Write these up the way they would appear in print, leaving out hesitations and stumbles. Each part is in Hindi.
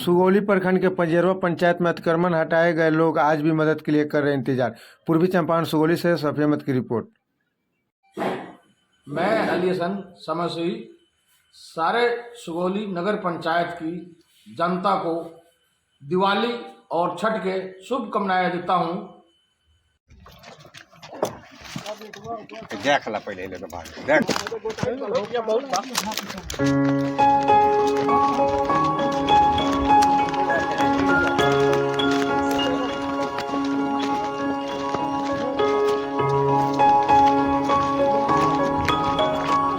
सुगौली प्रखंड के पंजेरवा पंचायत में अतिक्रमण हटाए गए लोग आज भी मदद के लिए कर रहे हैं इंतजार। पूर्वी चंपारण सुगौली से सफी अहमद की रिपोर्ट। मैं अली हसन समसी सारे सुगौली नगर पंचायत की जनता को दिवाली और छठ के शुभकामनाएं देता हूं। देख ला पहले ले बाहर देख।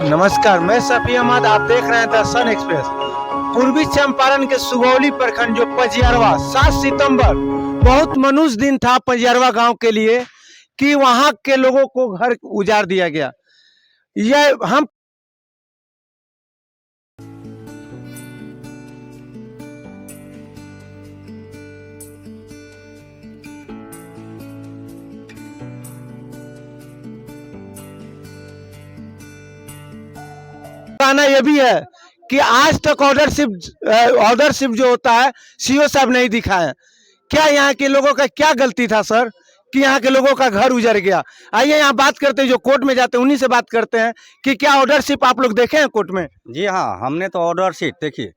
नमस्कार, मैं सफी अहमद, आप देख रहे हैं द सन एक्सप्रेस। पूर्वी चंपारण के सुगौली प्रखंड जो पंजेरवा 7 सितंबर बहुत मनुष्य दिन था पंजेरवा गांव के लिए कि वहां के लोगों को घर उजाड़ दिया गया। यह हम कहना यह भी है कि आज तक ऑर्डरशिप जो होता है सीओ साहब नहीं दिखाए। क्या यहाँ के लोगों का क्या गलती था सर कि यहाँ के लोगों का घर उजड़ गया? आइए यहाँ बात करते हैं, जो कोर्ट में जाते हैं उन्हीं से बात करते हैं कि क्या ऑर्डरशिप आप लोग देखे हैं कोर्ट में? जी हाँ, हमने तो ऑर्डर शीट देखिए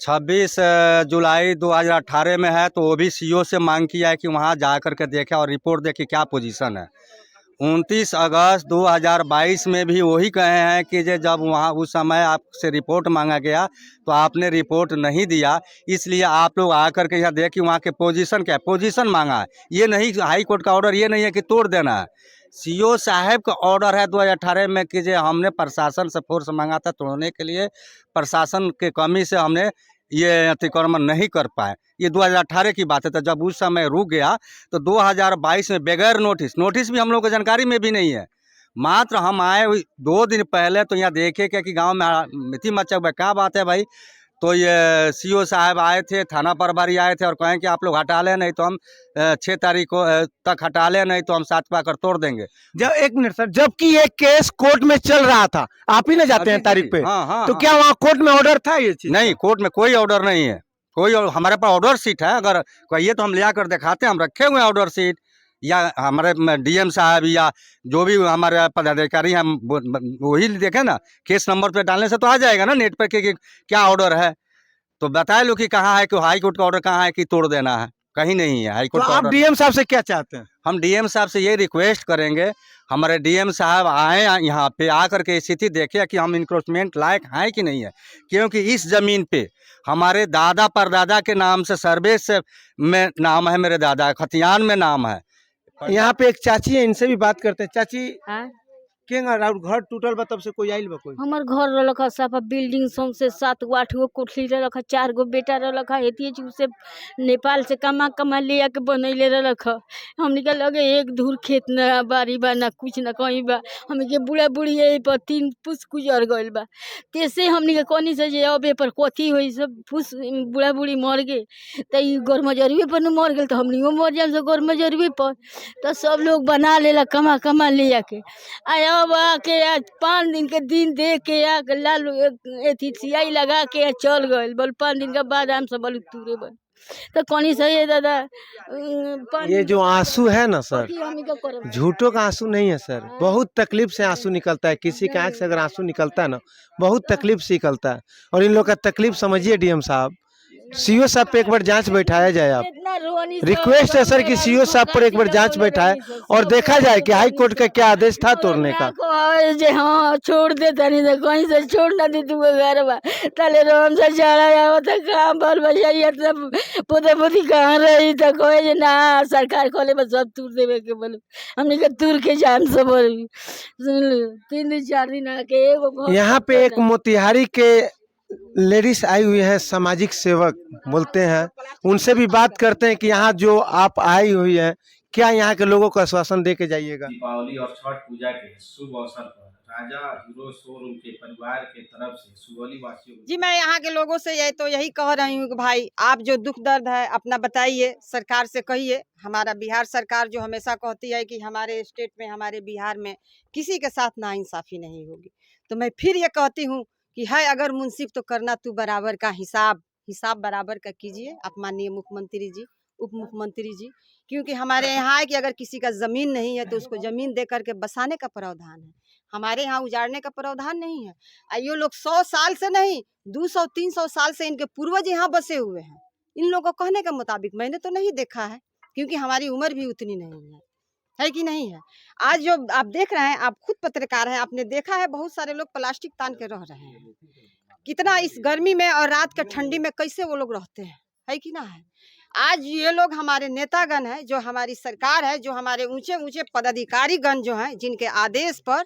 26 जुलाई 2018 में है, तो वो भी सीओ से मांग किया है कि वहाँ जा कर के देखे और रिपोर्ट देखे क्या पोजीशन है। 29 अगस्त 2022 में भी वही कहे हैं कि जब वहाँ उस समय आपसे रिपोर्ट मांगा गया तो आपने रिपोर्ट नहीं दिया, इसलिए आप लोग आकर के यहाँ देखिए वहाँ के पोजीशन क्या है। पोजीशन मांगा है, ये नहीं हाई कोर्ट का ऑर्डर ये नहीं है कि तोड़ देना है। सीओ साहब का ऑर्डर है 2018 में कि जो हमने प्रशासन से फोर्स मांगा था तोड़ने के लिए, प्रशासन के कमी से हमने ये अतिक्रमण नहीं कर पाए। ये 2018 की बात है। तो जब उस समय रुक गया तो 2022 में बगैर नोटिस भी हम लोग को जानकारी में भी नहीं है। मात्र हम आए 2 दिन पहले तो यहाँ देखे क्या कि गांव में मिट्टी मचा हुआ है। क्या बात है भाई? तो ये सीओ साहब आए थे, थाना प्रभारी आए थे और कहें कि आप लोग हटा लें, नहीं तो हम 6 तारीख को तक हटा लें, नहीं तो हम 7 पाकर तोड़ देंगे। जब एक मिनट सर, जबकि ये केस कोर्ट में चल रहा था, आप ही ना जाते हैं तारीख पे? हाँ, तो क्या वहाँ कोर्ट में ऑर्डर था ये चीज? नहीं, कोर्ट में कोई ऑर्डर नहीं है। हमारे पास ऑर्डर शीट है, अगर कहिए तो हम ले आकर दिखाते हैं। हम रखे हुए हैं ऑर्डर शीट, या हमारे डीएम साहब या जो भी हमारे पदाधिकारी हैं वही देखें ना। केस नंबर पे डालने से तो आ जाएगा ना नेट पे कि क्या ऑर्डर है। तो बताए लो कि कहाँ है, कि हाई कोर्ट का ऑर्डर कहाँ है कि तोड़ देना है। कहीं नहीं है हाई कोर्ट का आप ऑर्डर। डीएम साहब से क्या चाहते हैं? हम डीएम साहब से ये रिक्वेस्ट करेंगे, हमारे डीएम साहब आए यहाँ पे, आकर के स्थिति देखे कि हम इंक्रोचमेंट लायक हैं कि नहीं है। क्योंकि इस ज़मीन पे हमारे दादा परदादा के नाम से सर्वे से में नाम है, मेरे दादा खतियान में नाम है। यहाँ पे एक चाची है, इनसे भी बात करते हैं। चाची, हाँ? घर टूटल बा तब से कोई आइल बा? कोई हमर घर रहलक है सब बिल्डिंग से 7 गो 8 गो कोठली रहलक है, 4 गो बेटा रहलक है। एतिए चीज से नेपाल से कमा ले आके बनैले रहलक है। हमनी के लगे एक धूर खेत न बाड़ी बा, ना कुछ न कहीं बा। हमनी के बूढ़ा बूढ़ी यही पर 3 पुस गुजर गइल बा। तैसे हमनी के कनी से जे अब पर कथी होई, सब पुस बूढ़ा बूढ़ी मर गए तो ई गरमजरुए पर न मर गेल तो हमनियो मर जाम से गरमजरुए पर। तो सब लोग बना लेला कमा ले आके। अब आके आज 5 दिन के दिन दे के आके लाल एथी सियाई लगा के चल गए। बोल 5 दिन के बाद हम सब बोल तुरे बन तो कौन सही है दादा। ये जो आंसू है ना सर, हम का करब? झूठों का आंसू नहीं है सर। बहुत तकलीफ से आंसू निकलता है। किसी के आंख से अगर आंसू निकलता है ना, बहुत तकलीफ से निकलता है। और इन लोग का तकलीफ समझिए डीएम साहब। सीओ साहब पे एक बार जांच बैठाया जाए। आप रिक्वेस्ट है सर कि सीओ साहब पर एक बार जांच बैठाए और देखा जाए कि हाई कोर्ट का क्या आदेश था तोड़ने का। हाँ छोड़ दे तनी तो कहीं से छोड़ ना दी तू घर बा तले रोम से चढ़ा जाओ तो काम बोल भैया सब पोते पोती कहाँ रही तो कहे ना सरकार खोले बस सब तूर देवे के बोलो। हमने के तूर के जान से बोल सुन लो 3 दिन 4 दिन आके एगो यहाँ पे एक मोतिहारी के लेडीज आई हुई है, सामाजिक सेवक बोलते हैं, उनसे भी बात करते हैं कि यहाँ जो आप आई हुई है क्या यहाँ के लोगों को आश्वासन दे के जाइएगा? दीपावली और छठ पूजा के शुभ अवसर पर राजा हीरो शोरूम के परिवार के तरफ से सुगौली वासियों जी मैं यहाँ के लोगों से यही कह रही हूँ कि भाई आप जो दुख दर्द है अपना बताइए, सरकार से कहिए। हमारा बिहार सरकार जो हमेशा कहती है कि हमारे स्टेट में, हमारे बिहार में किसी के साथ नाइंसाफी नहीं होगी, तो मैं फिर ये कहती हूँ कि है अगर मुंसिफ तो करना तू बराबर का हिसाब। हिसाब बराबर का कीजिए आप माननीय मुख्यमंत्री जी, उप मुख्यमंत्री जी, क्योंकि हमारे यहाँ है कि अगर किसी का ज़मीन नहीं है तो उसको ज़मीन दे करके बसाने का प्रावधान है, हमारे यहाँ उजाड़ने का प्रावधान नहीं है। ये लोग 100 साल से नहीं 200-300 साल से इनके पूर्वज यहाँ बसे हुए हैं। इन लोगों को कहने के मुताबिक मैंने तो नहीं देखा है, क्योंकि हमारी उम्र भी उतनी नहीं है कि नहीं है। आज जो आप देख रहे हैं, आप खुद पत्रकार हैं, आपने देखा है बहुत सारे लोग प्लास्टिक तान के रह रहे हैं। कितना इस गर्मी में और रात के ठंडी में कैसे वो लोग रहते हैं, है कि ना है। आज ये लोग हमारे नेतागण हैं, जो हमारी सरकार है, जो हमारे ऊंचे ऊंचे पदाधिकारीगण जो हैं, जिनके आदेश पर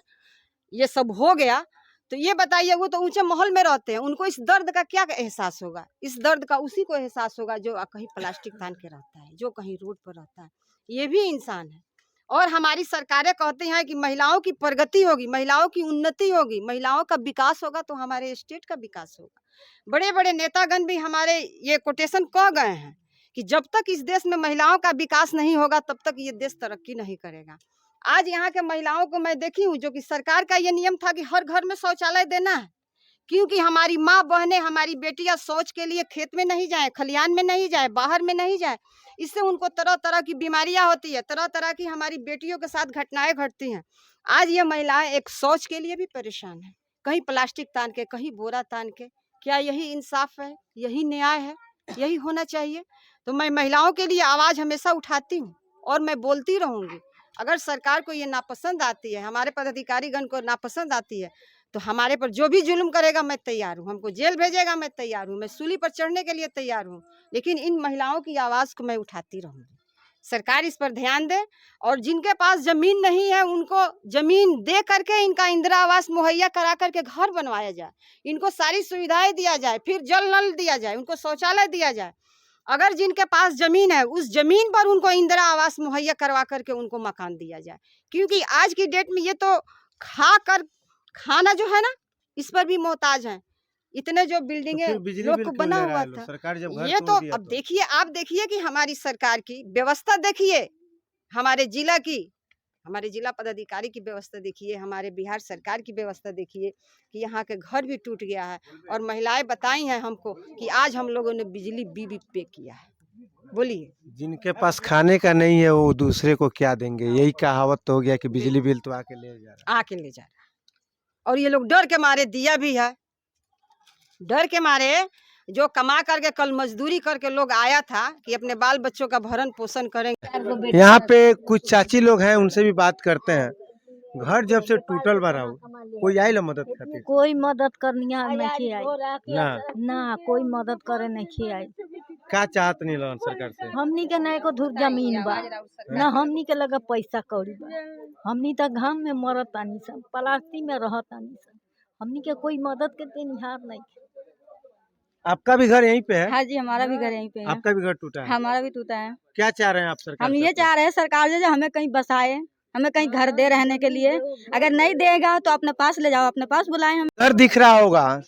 ये सब हो गया, तो ये बताइए वो तो ऊंचे महल में रहते हैं, उनको इस दर्द का क्या एहसास होगा। इस दर्द का उसी को एहसास होगा जो कहीं प्लास्टिक तान के रहता है, जो कहीं रोड पर रहता है। ये भी इंसान है। और हमारी सरकारें कहती हैं कि महिलाओं की प्रगति होगी, महिलाओं की उन्नति होगी, महिलाओं का विकास होगा तो हमारे स्टेट का विकास होगा। बड़े बड़े नेतागण भी हमारे ये कोटेशन कह गए हैं कि जब तक इस देश में महिलाओं का विकास नहीं होगा तब तक ये देश तरक्की नहीं करेगा। आज यहाँ के महिलाओं को मैं देखी हूँ, जो कि सरकार का ये नियम था कि हर घर में शौचालय देना है, क्योंकि हमारी माँ बहनें, हमारी बेटियां शौच के लिए खेत में नहीं जाए, खलियान में नहीं जाए, बाहर में नहीं जाए। इससे उनको तरह तरह की बीमारियां होती है, तरह तरह की हमारी बेटियों के साथ घटनाएं घटती हैं। आज ये महिलाएं एक शौच के लिए भी परेशान है, कहीं प्लास्टिक तान के, कहीं बोरा तान के। क्या यही इंसाफ है, यही न्याय है, यही होना चाहिए? तो मैं महिलाओं के लिए आवाज़ हमेशा उठाती हूँ और मैं बोलती रहूँगी। अगर सरकार को ये नापसंद आती है, हमारे पदाधिकारीगण को नापसंद आती है, तो हमारे पर जो भी जुल्म करेगा मैं तैयार हूँ, हमको जेल भेजेगा मैं तैयार हूँ, मैं सूली पर चढ़ने के लिए तैयार हूँ, लेकिन इन महिलाओं की आवाज़ को मैं उठाती रहूँगी। सरकार इस पर ध्यान दे और जिनके पास ज़मीन नहीं है उनको ज़मीन दे करके इनका इंदिरा आवास मुहैया करा करके घर बनवाया जाए, इनको सारी सुविधाएं दिया जाए, फिर जल नल दिया जाए, उनको शौचालय दिया जाए। अगर जिनके पास ज़मीन है उस ज़मीन पर उनको इंदिरा आवास मुहैया करवा करके उनको मकान दिया जाए, क्योंकि आज की डेट में ये तो खाना जो है ना, इस पर भी मोहताज हैं। इतने जो बिल्डिंगें लोग को बना हुआ था, सरकार जब घर ये तोड़ दिया अब देखिए, आप देखिए कि हमारी सरकार की व्यवस्था देखिए, हमारे जिला की, हमारे जिला पदाधिकारी की व्यवस्था देखिए, हमारे बिहार सरकार की व्यवस्था देखिए कि यहाँ के घर भी टूट गया है। और महिलाएं बताई हैं हमको कि आज हम लोगों ने बिजली बिल पे किया है। बोलिए, जिनके पास खाने का नहीं है वो दूसरे को क्या देंगे, यही कहावत तो हो गया कि बिजली बिल तो आके ले जा रहा है। आके ले जा रहा है। और ये लोग डर के मारे दिया भी है, डर के मारे जो कमा करके कल मजदूरी करके लोग आया था कि अपने बाल बच्चों का भरण पोषण करेंगे। यहाँ पे कुछ चाची लोग हैं, उनसे भी बात करते हैं। घर जब से टूटल बा रहा कोई आई ला मदद खातिर? कोई मदद करनिया नहीं आई ना ना, कोई मदद करे नहीं आई। का चाहत नहीं लगन सरकार से? हमनी के ना एको धुर जमीन बा, ना हमनी के लगे पैसा कौड़ी बा। हमनी तो घाम में मरत तानी सन, प्लास्टिक में रहत तानी सन, हमनी के कोई मदद के देनिहार नहीं। आपका भी घर यहीं पे है? हाँ जी, हमारा भी घर यहीं पे है। आपका भी घर टूटा है? हमारा भी टूटा है। क्या चाह रहे हैं आप सरकार हम से? ये चाह रहे हैं सरकार से जो हमें कहीं बसाए, हमें कहीं घर दे रहने के लिए। अगर नहीं देगा तो अपने पास ले जाओ, अपने पास बुलाए। हम घर दिख रहा होगा,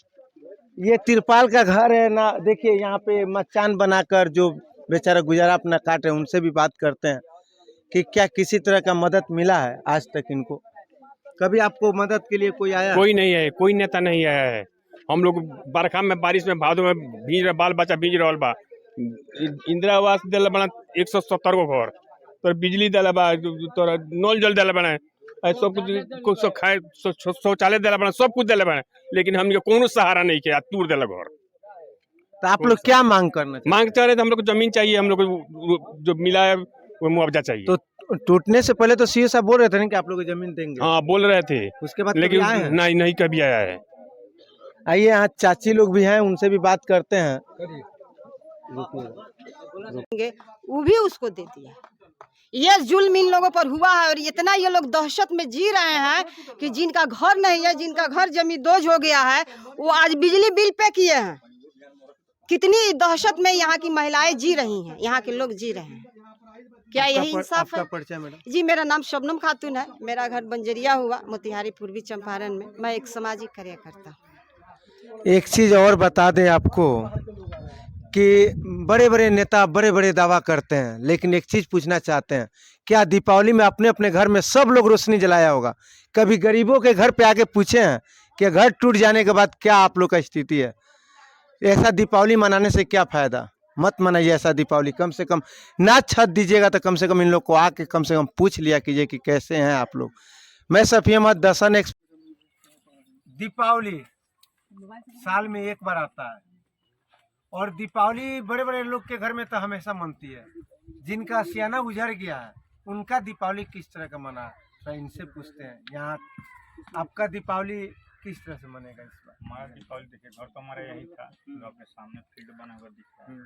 ये तिरपाल का घर है ना। देखिए यहाँ पे मचान बनाकर जो बेचारा गुजारा अपना काट रहे हैं, उनसे भी बात करते हैं कि क्या किसी तरह का मदद मिला है आज तक इनको? कभी आपको मदद के लिए कोई आया? कोई नहीं है, कोई नेता नहीं आया है। हम लोग बरखा में, बारिश में, भादों में भीज रहे, बाल बच्चा भीज रहा बा। इंदिरा आवास दिला बना 170 गो घर, तो बिजली दिला बा, तो नल जल दिला बना, सब कुछ खाए, शौचालय दिला बना, सब कुछ दिला बना, लेकिन हमने कोनो सहारा नहीं किया, तूर दिला घर। तो आप लोग क्या मांग करना चाहते? मांग चाह रहे थे हम लोग को जमीन चाहिए, हम लोग को जो मिला है वो मुआवजा चाहिए। तो टूटने से पहले तो सीओ साहब बोल रहे थे ना कि आप लोग को जमीन देंगे। हाँ, बोल रहे थे, उसके बाद लेकिन कभी आए हैं? नहीं कभी आया है। आइए यहाँ चाची लोग भी हैं, उनसे भी बात करते हैं। वो भी उसको दे दिया। ये जुल्म इन लोगों पर हुआ है और इतना ये लोग दहशत में जी रहे हैं कि जिनका घर नहीं है, जिनका घर जमींदोज हो गया है, वो आज बिजली बिल पे किए हैं। कितनी दहशत में यहाँ की महिलाएं जी रही हैं, यहाँ के लोग जी रहे हैं। क्या यही इंसाफ है? परिचय मैडम? जी, मेरा नाम शबनम खातून है, मेरा घर बंजरिया हुआ, मोतिहारी पूर्वी चंपारण में। मैं एक सामाजिक कार्यकर्ता हूँ। एक चीज और बता दें आपको कि बड़े बड़े नेता बड़े बड़े दावा करते हैं, लेकिन एक चीज पूछना चाहते हैं, क्या दीपावली में अपने अपने घर में सब लोग रोशनी जलाया होगा? कभी गरीबों के घर पे आके पूछे हैं कि घर टूट जाने के बाद क्या आप लोग का स्थिति है? ऐसा दीपावली मनाने से क्या फायदा? मत मनाइए ऐसा दीपावली। कम से कम ना छत दीजिएगा तो कम से कम इन लोग को आके कम से कम पूछ लिया कीजिए कि कैसे हैं आप लोग। मैं सफी अहमद, दर्शन दीपावली साल में एक बार आता है और दीपावली बड़े बड़े लोग के घर में तो हमेशा मनती है। जिनका सियाना गुजर गया है उनका दीपावली किस तरह का मना है, तो इनसे पूछते हैं। यहाँ आपका दीपावली किस तरह से मनेगा इस बार? हमारा दीपावली देखिए, घर तो हमारा यही था, जो अपने सामने फील्ड बना हुआ दिख रहा है।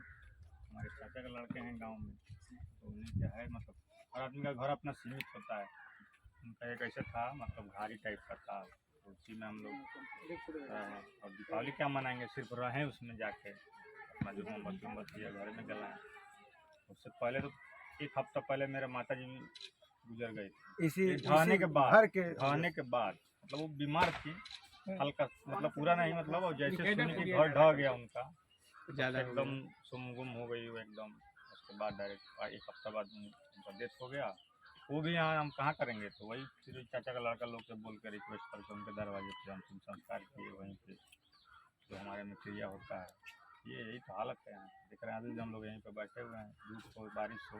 हमारे चाचा के लड़के हैं गांव में, तो उन्हें क्या है मतलब हर आदमी का घर अपना सीमित होता है। उनका एक ऐसा था मतलब घारी टाइप का था, तो उसी में हम लोग रहे। और दीपावली क्या मनाएंगे, सिर्फ रहें उसमें जाके अपना जो मोमबत्ती घर में जलाएं। उससे पहले तो एक हफ्ता पहले मेरे माता जी गुजर गई थी, इसी ढहने के बाद घर के ढहने के बाद मतलब वो बीमार थी हल्का, मतलब पूरा नहीं, मतलब और जैसे सुनी कि घर ढह गया उनका, एकदम सुम हो गई वो एकदम। उसके बाद डायरेक्ट एक हफ्ता बाद उनका डेथ हो गया। वो भी यहाँ हम कहाँ करेंगे, तो वही फिर चाचा का लड़का लोग से बोल कर रिक्वेस्ट करके उनके दरवाजे पे हम संस्कार किए वहीं पे, जो हमारे में क्रिया होता है। यही तो हालत है यहाँ, देख रहे हैं अभी हम लोग यहीं पे बैठे हुए हैं, धूप हो बारिश हो।